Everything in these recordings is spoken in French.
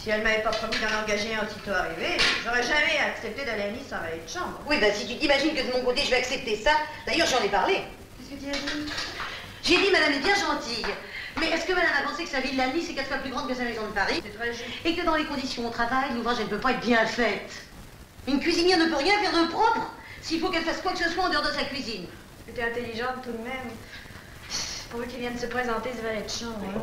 Si elle m'avait pas promis d'en engager un aussitôt arrivé, j'aurais jamais accepté d'aller à Nice sans valet de chambre. Oui, ben si tu t'imagines que de mon côté, je vais accepter ça. D'ailleurs, j'en ai parlé. Qu'est-ce que tu as dit? J'ai dit, madame est bien gentille. Mais est-ce que madame a pensé que sa ville de Nice est 4 fois plus grande que sa maison de Paris? C'est très juste. Et que dans les conditions au travail, l'ouvrage, elle ne peut pas être bien faite. Une cuisinière ne peut rien faire de propre s'il faut qu'elle fasse quoi que ce soit en dehors de sa cuisine. Tu es intelligente tout de même. Pour eux qui viennent se présenter ce valet de chambre, là.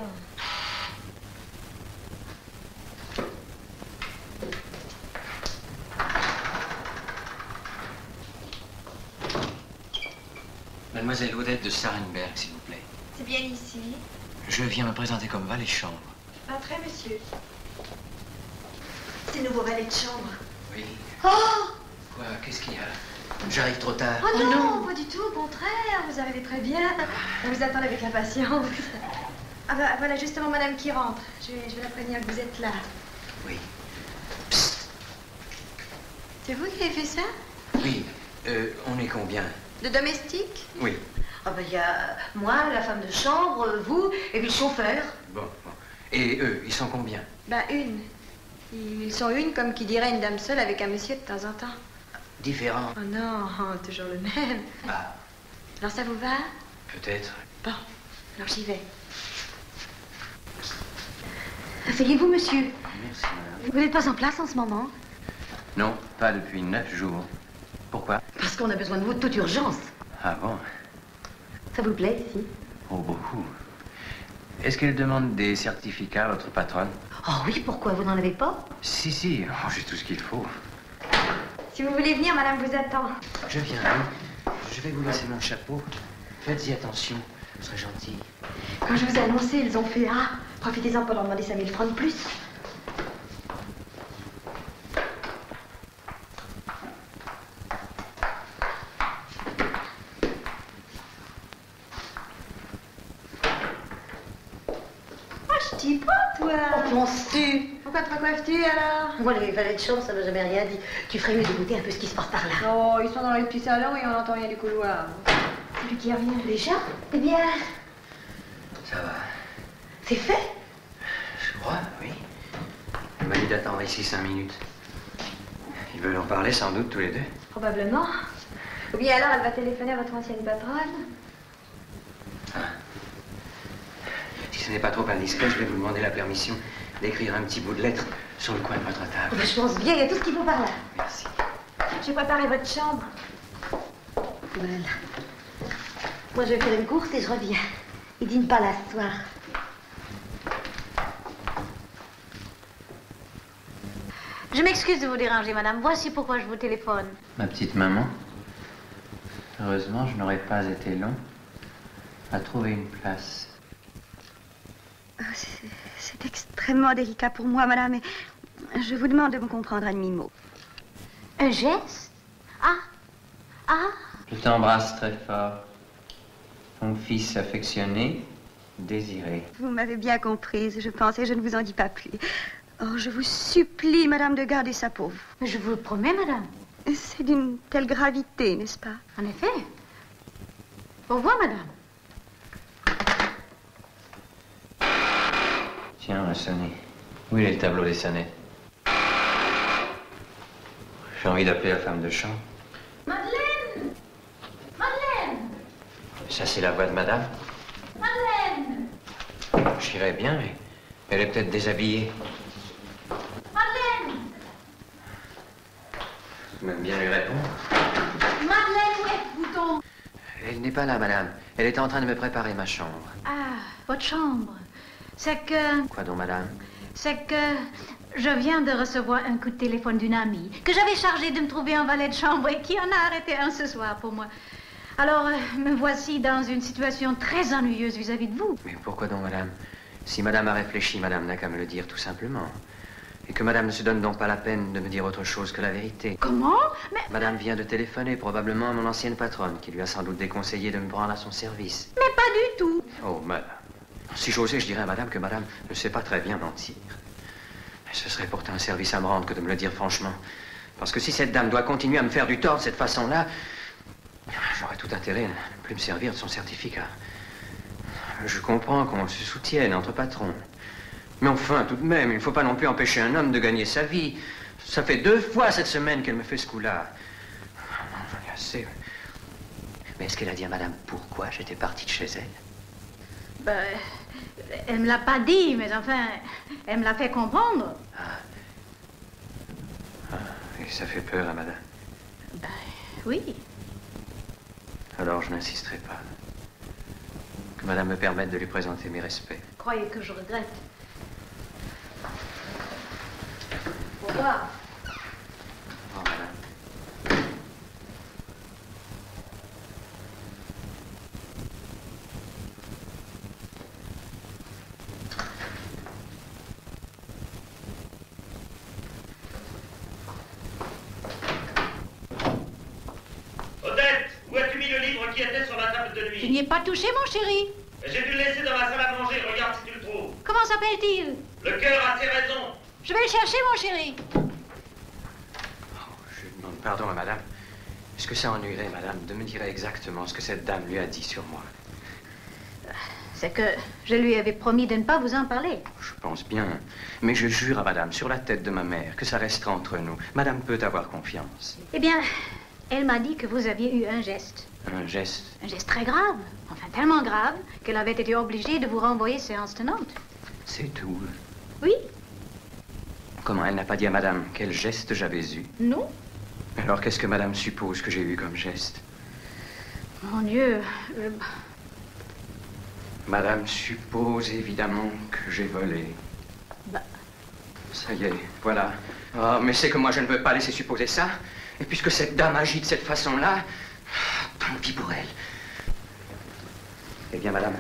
Mademoiselle Odette de Sarenberg, s'il vous plaît. C'est bien ici. Je viens me présenter comme valet de chambre. Entrez, monsieur. C'est le nouveau valet de chambre. Oui. Oh! Quoi? Qu'est-ce qu'il y a? J'arrive trop tard. Oh non, pas du tout, au contraire. Vous arrivez très bien. On vous attend avec impatience. Ah bah voilà justement madame qui rentre. Je vais la prévenir que vous êtes là. Oui. C'est vous qui avez fait ça? Oui. On est combien? De domestique? Oui. Ah ben il y a moi, la femme de chambre, vous, et puis le chauffeur. Bon. Et eux, ils sont combien? Ben une. Ils sont une comme qui dirait une dame seule avec un monsieur de temps en temps. Différents. Oh non, toujours le même. Ah, Alors ça vous va? peut-être. Bon, alors j'y vais. Asseyez-vous, monsieur. Merci, madame. Vous n'êtes pas en place en ce moment? Non, pas depuis 9 jours. Pourquoi? Parce qu'on a besoin de vous de toute urgence. Ah bon? Ça vous plaît, ici? Oh, beaucoup. Est-ce qu'elle demande des certificats, votre patronne? Oh oui, pourquoi? Vous n'en avez pas? Si. Oh, j'ai tout ce qu'il faut. Si vous voulez venir, madame vous attend. Je viens, oui. Je vais vous laisser mon chapeau. Faites-y attention. Vous serez gentil. Quand je vous ai annoncé, ils ont fait ah, profitez-en pour leur demander 5000 francs de plus. Je dis pas, toi. Oh, penses-tu? Pourquoi te recoiffes-tu, alors? Moi, les valets de chambre, ça m'a jamais rien dit. Tu ferais mieux d'écouter un peu ce qui se passe par là. Oh, ils sont dans les petits salons et on n'entend rien du couloir. C'est lui qui revient. Déjà? Eh bien, Ça va. c'est fait. Je crois, oui. Elle m'a dit d'attendre ici 5 minutes. Ils veulent en parler sans doute tous les deux. Probablement. Ou bien alors elle va téléphoner à votre ancienne patronne. Si ce n'est pas trop indiscret, je vais vous demander la permission d'écrire un petit bout de lettre sur le coin de votre Oh, table. ben, je pense bien, il y a tout ce qu'il faut par là. Merci. J'ai préparé votre chambre. Voilà. Moi, je vais faire une course et je reviens. Il dîne pas là ce soir. Je m'excuse de vous déranger, madame. Voici pourquoi je vous téléphone. Ma petite maman, heureusement, je n'aurais pas été long à trouver une place. C'est extrêmement délicat pour moi, madame, et je vous demande de me comprendre à demi-mot. Un geste? Ah. Je t'embrasse très fort. Ton fils affectionné, Désiré. Vous m'avez bien comprise, je pense, et je ne vous en dis pas plus. Oh, je vous supplie, madame, de garder ça pour vous. Je vous le promets, madame. C'est d'une telle gravité, n'est-ce pas? En effet. Au revoir, madame. Tiens, on a sonné. Où est le tableau des sonnettes? J'ai envie d'appeler la femme de chambre. Madeleine! Madeleine! Ça, c'est la voix de madame? Madeleine! J'irais bien, mais elle est peut-être déshabillée. Madeleine! Même bien lui répondre. Madeleine, où êtes-vous donc? Elle n'est pas là, madame. Elle était en train de me préparer ma chambre. Ah, votre chambre. C'est que... Quoi donc, madame? C'est que... Je viens de recevoir un coup de téléphone d'une amie que j'avais chargée de me trouver un valet de chambre et qui en a arrêté un ce soir pour moi. Alors, me voici dans une situation très ennuyeuse vis-à-vis de vous. Mais pourquoi donc, madame? Si madame a réfléchi, madame n'a qu'à me le dire tout simplement. Et que madame ne se donne donc pas la peine de me dire autre chose que la vérité. Comment? Mais... Madame vient de téléphoner probablement à mon ancienne patronne, qui lui a sans doute déconseillé de me prendre à son service. Mais pas du tout. Oh, madame. Si j'osais, je dirais à madame que madame ne sait pas très bien mentir. Mais ce serait pourtant un service à me rendre que de me le dire franchement. Parce que si cette dame doit continuer à me faire du tort de cette façon-là, j'aurais tout intérêt à ne plus me servir de son certificat. Je comprends qu'on se soutienne entre patrons. Mais enfin, tout de même, il ne faut pas non plus empêcher un homme de gagner sa vie. Ça fait 2 fois cette semaine qu'elle me fait ce coup-là. J'en ai assez. Mais est-ce qu'elle a dit à madame pourquoi j'étais parti de chez elle? Ben, elle me l'a pas dit, mais enfin, elle me l'a fait comprendre. Et ça fait peur à madame? Ben, oui. Alors je n'insisterai pas. Que madame me permette de lui présenter mes respects. Croyez que je regrette. Au revoir. Au revoir, madame. Odette, où as-tu mis le livre qui était sur la table de Je nuit? n'y ai pas touché, mon chéri. J'ai dû le laisser dans la salle à manger, regarde si tu le trouves. Comment s'appelle-t-il? Le cœur a ses raisons. Je vais le chercher, mon chéri. Je demande pardon à madame. Est-ce que ça ennuierait, madame, de me dire exactement ce que cette dame lui a dit sur moi? C'est que je lui avais promis de ne pas vous en parler. Je pense bien. Mais je jure à madame, sur la tête de ma mère, que ça restera entre nous. Madame peut avoir confiance. Eh bien, elle m'a dit que vous aviez eu un geste. Un geste? Un geste très grave. Enfin, tellement grave qu'elle avait été obligée de vous renvoyer séance tenante. C'est tout. Oui? Comment, elle n'a pas dit à madame quel geste j'avais eu? Non? Alors qu'est-ce que madame suppose que j'ai eu comme geste? Mon Dieu, Madame suppose évidemment que j'ai volé. Bah. Ça y est, voilà. Oh, mais c'est que moi je ne veux pas laisser supposer ça. Et puisque cette dame agit de cette façon-là, tant pis pour elle. Eh bien, madame,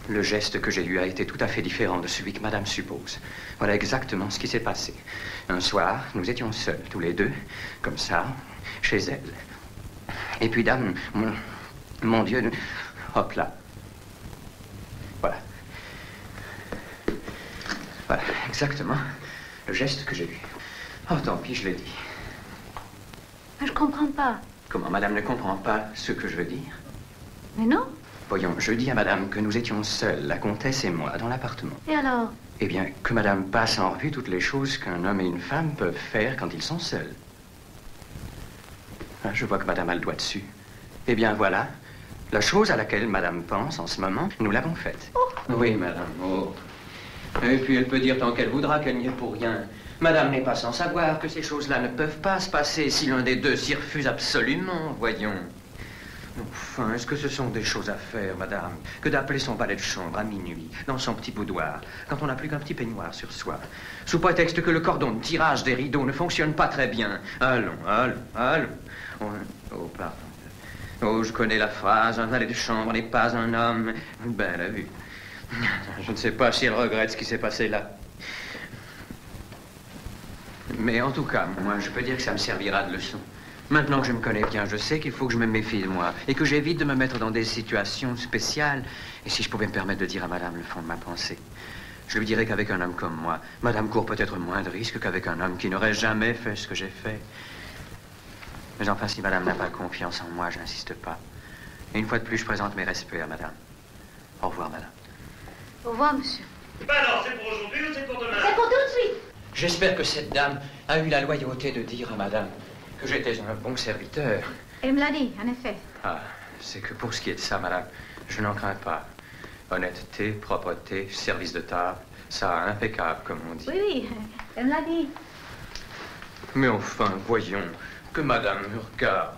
le geste que j'ai eu a été tout à fait différent de celui que madame suppose. Voilà exactement ce qui s'est passé. Un soir, nous étions seuls, tous les deux, comme ça, chez elle. Et puis, dame, mon Dieu, hop là. Voilà. Voilà, exactement le geste que j'ai eu. Oh, tant pis, je l'ai dit. je comprends pas. Comment, madame ne comprend pas ce que je veux dire? Mais non. Voyons, je dis à madame que nous étions seuls, la comtesse et moi, dans l'appartement. Et alors? Eh bien, que madame passe en revue toutes les choses qu'un homme et une femme peuvent faire quand ils sont seuls. Ah, je vois que madame a le doigt dessus. Eh bien, voilà. La chose à laquelle madame pense en ce moment, nous l'avons faite. Oh. Oui, madame, oh. Et puis elle peut dire tant qu'elle voudra qu'elle n'y est pour rien. Madame n'est pas sans savoir que ces choses-là ne peuvent pas se passer si l'un des deux s'y refuse absolument, voyons. Enfin, est-ce que ce sont des choses à faire, madame, que d'appeler son valet de chambre à minuit, dans son petit boudoir, quand on n'a plus qu'un petit peignoir sur soi, sous prétexte que le cordon de tirage des rideaux ne fonctionne pas très bien? Allons, allons, allons. Oh, pardon. Oh, je connais la phrase, un valet de chambre n'est pas un homme. Ben, la vue. Je ne sais pas si elle regrette ce qui s'est passé là. Mais en tout cas, moi, je peux dire que ça me servira de leçon. Maintenant que je me connais bien, je sais qu'il faut que je me méfie de moi et que j'évite de me mettre dans des situations spéciales. Et si je pouvais me permettre de dire à madame le fond de ma pensée, je lui dirais qu'avec un homme comme moi, madame court peut-être moins de risques qu'avec un homme qui n'aurait jamais fait ce que j'ai fait. Mais enfin, si madame n'a pas confiance en moi, je n'insiste pas. Et une fois de plus, je présente mes respects à madame. Au revoir, madame. Au revoir, monsieur. Ben alors, c'est pour aujourd'hui ou c'est pour demain? C'est pour tout de suite. J'espère que cette dame a eu la loyauté de dire à madame que j'étais un bon serviteur. Elle me l'a dit, en effet. Ah, c'est que pour ce qui est de ça, madame, je n'en crains pas. Honnêteté, propreté, service de table, ça, impeccable, comme on dit. Oui, oui, elle me l'a dit. Mais enfin, voyons, que madame me regarde.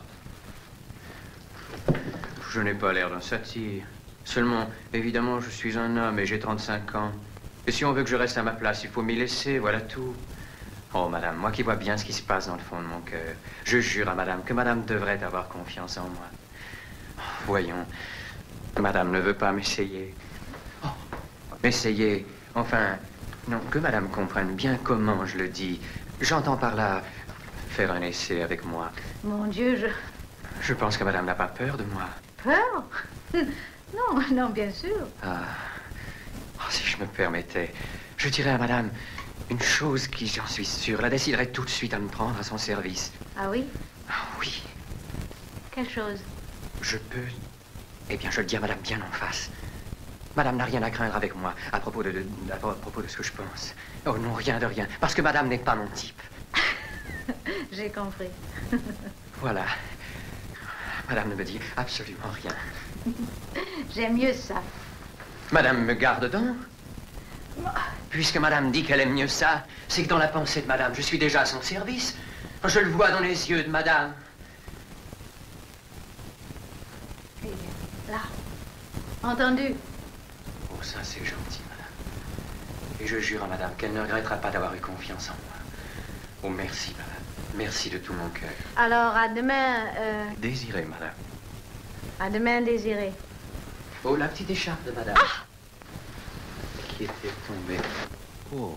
Je n'ai pas l'air d'un satyre. Seulement, évidemment, je suis un homme et j'ai 35 ans. Et si on veut que je reste à ma place, il faut m'y laisser, voilà tout. Oh, madame, moi qui vois bien ce qui se passe dans le fond de mon cœur, je jure à madame que madame devrait avoir confiance en moi. Oh, voyons, madame ne veut pas m'essayer. Oh, m'essayer, enfin, non, que madame comprenne bien comment je le dis. J'entends par là faire un essai avec moi. Mon Dieu, Je pense que madame n'a pas peur de moi. Peur? Non, non, bien sûr. Ah, oh, si je me permettais, je dirais à madame une chose qui, j'en suis sûr, la déciderait tout de suite à me prendre à son service. Ah oui? Ah oui, Quelle chose? je peux... Eh bien, je le dis à madame bien en face. Madame n'a rien à craindre avec moi à propos de ce que je pense. Oh non, rien de rien. Parce que madame n'est pas mon type. J'ai compris. Voilà. Madame ne me dit absolument rien. J'aime mieux ça. Madame me garde donc. Puisque madame dit qu'elle aime mieux ça, c'est que dans la pensée de madame, je suis déjà à son service. Je le vois dans les yeux de madame. Eh bien, là. Entendu? Oh, ça, c'est gentil, madame. Et je jure à madame qu'elle ne regrettera pas d'avoir eu confiance en moi. Oh, merci, madame. Merci de tout mon cœur. Alors, à demain, Désiré, madame. à demain, Désiré. Oh, la petite écharpe de madame. Qui était tombée. Oh.